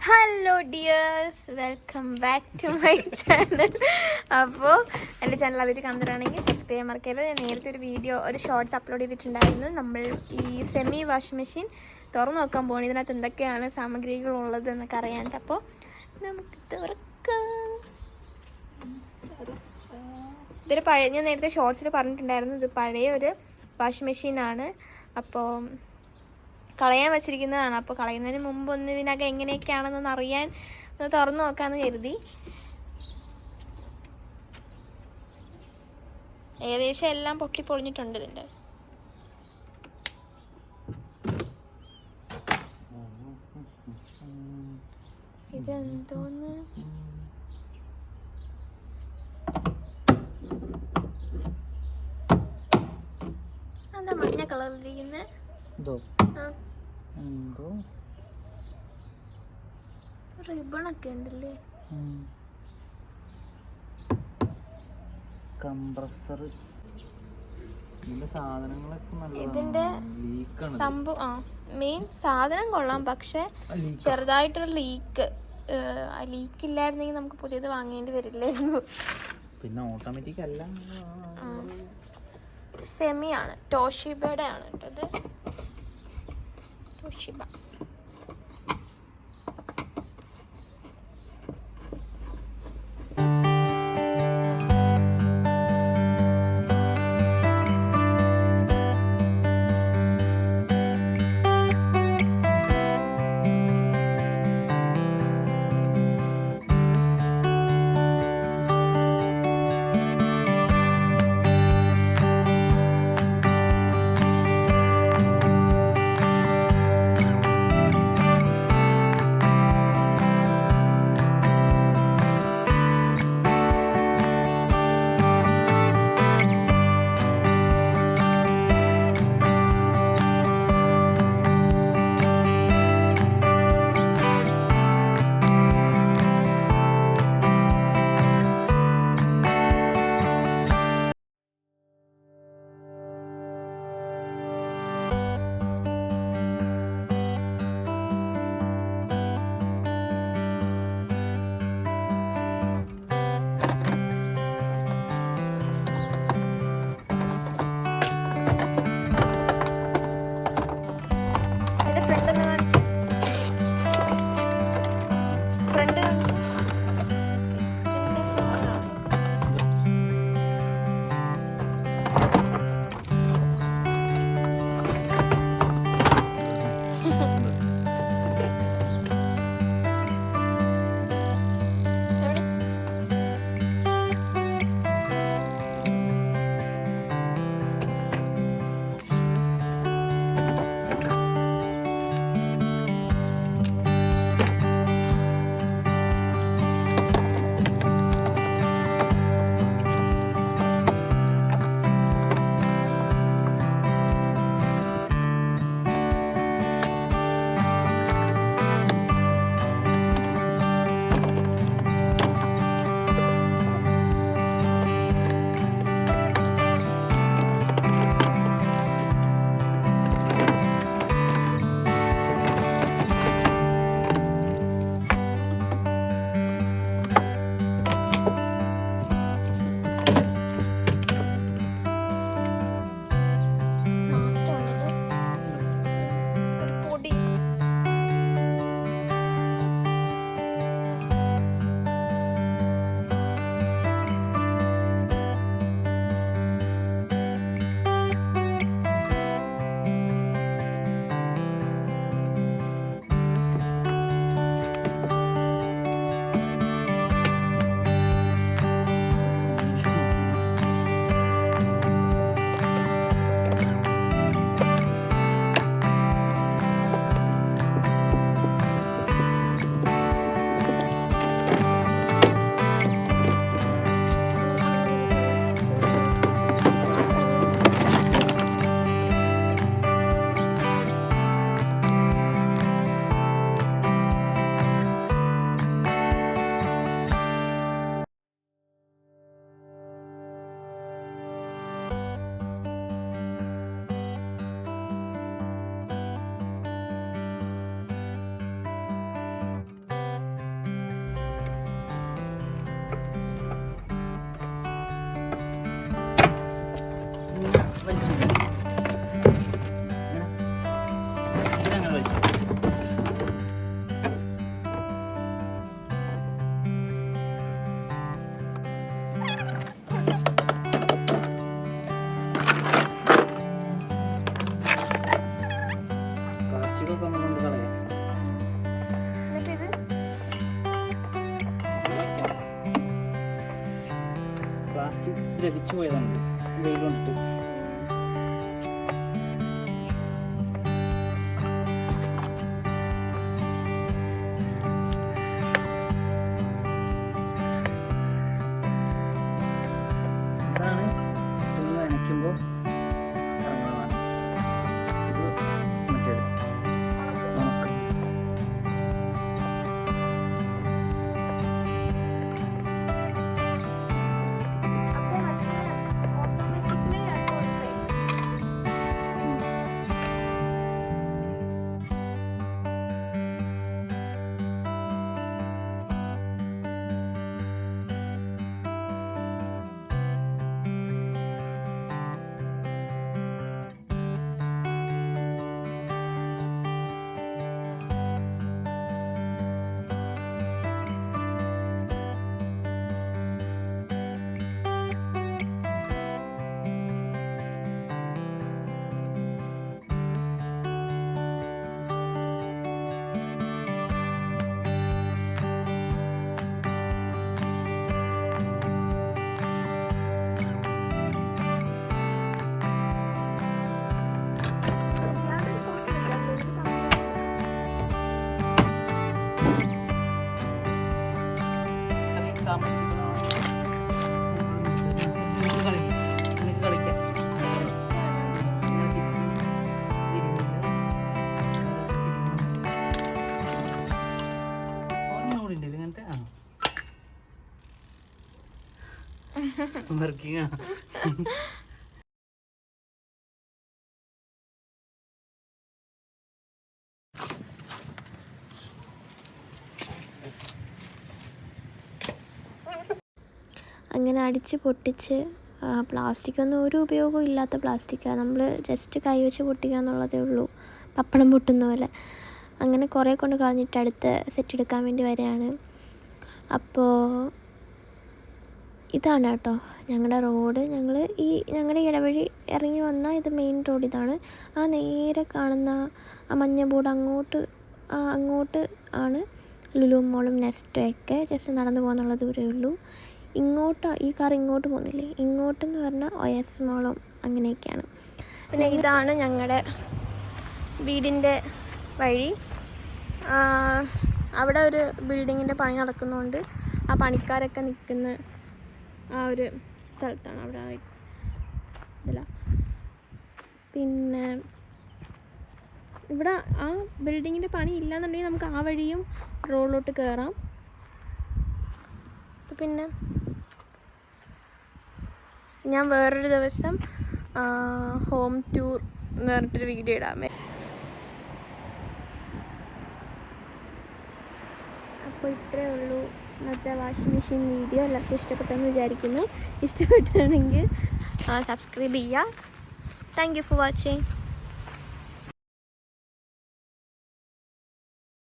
Hello dears, welcome back to my channel. അപ്പോൾ എൻ്റെ channel ആദ്യമായിട്ട് കാണുന്നതാണെങ്കിൽ സബ്സ്ക്രൈബ് ചെയ്യാൻ മറക്കരുത്. ഞാൻ നേരത്തെ ഒരു ഷോർട്സ് അപ്ലോഡ് ചെയ്തിട്ടുണ്ടായിരുന്നു. നമ്മൾ ഈ സെമി വാഷിംഗ് മെഷീൻ തുറന്നു നോക്കാൻ പോകണം. ഇതിനകത്ത് എന്തൊക്കെയാണ് സാമഗ്രികളുള്ളത് എന്നൊക്കെ അറിയാനുണ്ട്. അപ്പോൾ നമുക്ക് തുറക്കാം. ഇതൊരു പഴയ, ഞാൻ നേരത്തെ ഷോർട്സിൽ പറഞ്ഞിട്ടുണ്ടായിരുന്നു, ഇത് പഴയ ഒരു വാഷിംഗ് മെഷീനാണ്. അപ്പോൾ കളയാൻ വെച്ചിരിക്കുന്നതാണ്. അപ്പോൾ കളയുന്നതിന് മുമ്പ് ഒന്ന് ഇതിനകം എങ്ങനെയൊക്കെയാണെന്നൊന്ന് അറിയാൻ ഒന്ന് തുറന്നു നോക്കാമെന്ന് കരുതി. ഏകദേശം എല്ലാം പൊട്ടിപ്പൊളിഞ്ഞിട്ടുണ്ട് ഇതിൻ്റെ. ഇതെന്തോന്ന്, എന്താ മഞ്ഞ കളറിലിരിക്കുന്നത്? റിബണൊക്കെ ഉണ്ടല്ലേ. കംപ്രസർ, ഇതിന്റെ സംഭവം മെയിൻ സാധനം കൊള്ളാം, പക്ഷെ ചെറുതായിട്ടൊരു ലീക്ക് ഇല്ലായിരുന്നെങ്കിൽ നമുക്ക് പുതിയത് വാങ്ങേണ്ടി വരില്ലായിരുന്നു. പിന്നെ ഓട്ടോമാറ്റിക് അല്ല, സെമി ആണ്, ടോഷിബയുടെ ആണ് കേട്ടത്. ടോഷിബ ദ്രവിച്ചു പോയതാണ് വെയിൽ കൊണ്ടിട്ട്. ഇതാണ് തുണി നനയ്ക്കുമ്പോൾ ഇറങ്ങുന്നതാണ്. ഇത് മറ്റേത് ഉണക്കം. വർക്കിംഗ് അങ്ങനെ അടിച്ച് പൊട്ടിച്ച് പ്ലാസ്റ്റിക്കൊന്നും ഒരു ഉപയോഗവും ഇല്ലാത്ത പ്ലാസ്റ്റിക്കാണ്. നമ്മൾ ജസ്റ്റ് കൈ വെച്ച് പൊട്ടിക്കുക എന്നുള്ളതേ ഉള്ളൂ, പപ്പടം പൊട്ടുന്ന പോലെ. അങ്ങനെ കുറേ കൊണ്ട് കളഞ്ഞിട്ട് അടുത്ത സെറ്റ് എടുക്കാൻ വേണ്ടി വരികയാണ്. അപ്പോൾ ഇതാണ് കേട്ടോ ഞങ്ങളുടെ റോഡ്. ഞങ്ങളുടെ ഇടവഴി ഇറങ്ങി വന്നാൽ ഇത് മെയിൻ റോഡ് ഇതാണ്. ആ നേരെ കാണുന്ന ആ മഞ്ഞ ബോർഡ് അങ്ങോട്ട് ആണ് ലുലു മോളും നെസ്റ്റൊക്കെ. ജസ്റ്റ് നടന്നു പോകുന്നുള്ള ദൂരമേ ഉള്ളൂ. ഈ കാർ ഇങ്ങോട്ട് പോകുന്നില്ലേ, ഇങ്ങോട്ടെന്ന് പറഞ്ഞാൽ OS മോളും അങ്ങനെയൊക്കെയാണ്. പിന്നെ ഇതാണ് ഞങ്ങളുടെ വീടിൻ്റെ വഴി. അവിടെ ഒരു ബിൽഡിങ്ങിൻ്റെ പണി നടക്കുന്നതുകൊണ്ട് ആ പണിക്കാരൊക്കെ നിൽക്കുന്ന ആ ഒരു സ്ഥലത്താണ് അവിടെ ഇതില്ല. പിന്നെ ഇവിടെ ആ ബിൽഡിങ്ങിൻ്റെ പണി ഇല്ലയെന്നുണ്ടെങ്കിൽ നമുക്ക് ആ വഴിയും റോഡിലോട്ട് കയറാം. പിന്നെ ഞാൻ വേറൊരു ദിവസം ഹോം ടൂർ എന്ന് പറഞ്ഞിട്ടൊരു വീഡിയോ ഇടാമേ. അപ്പോൾ ഇത്രയേ ഉള്ളൂ ഇന്നത്തെ വാഷിംഗ് മെഷീൻ വീഡിയോ. എല്ലാവർക്കും ഇഷ്ടപ്പെട്ടെന്ന് വിചാരിക്കുന്നു. ഇഷ്ടപ്പെട്ടാണെങ്കിൽ സബ്സ്ക്രൈബ് ചെയ്യുക. Thank you for watching.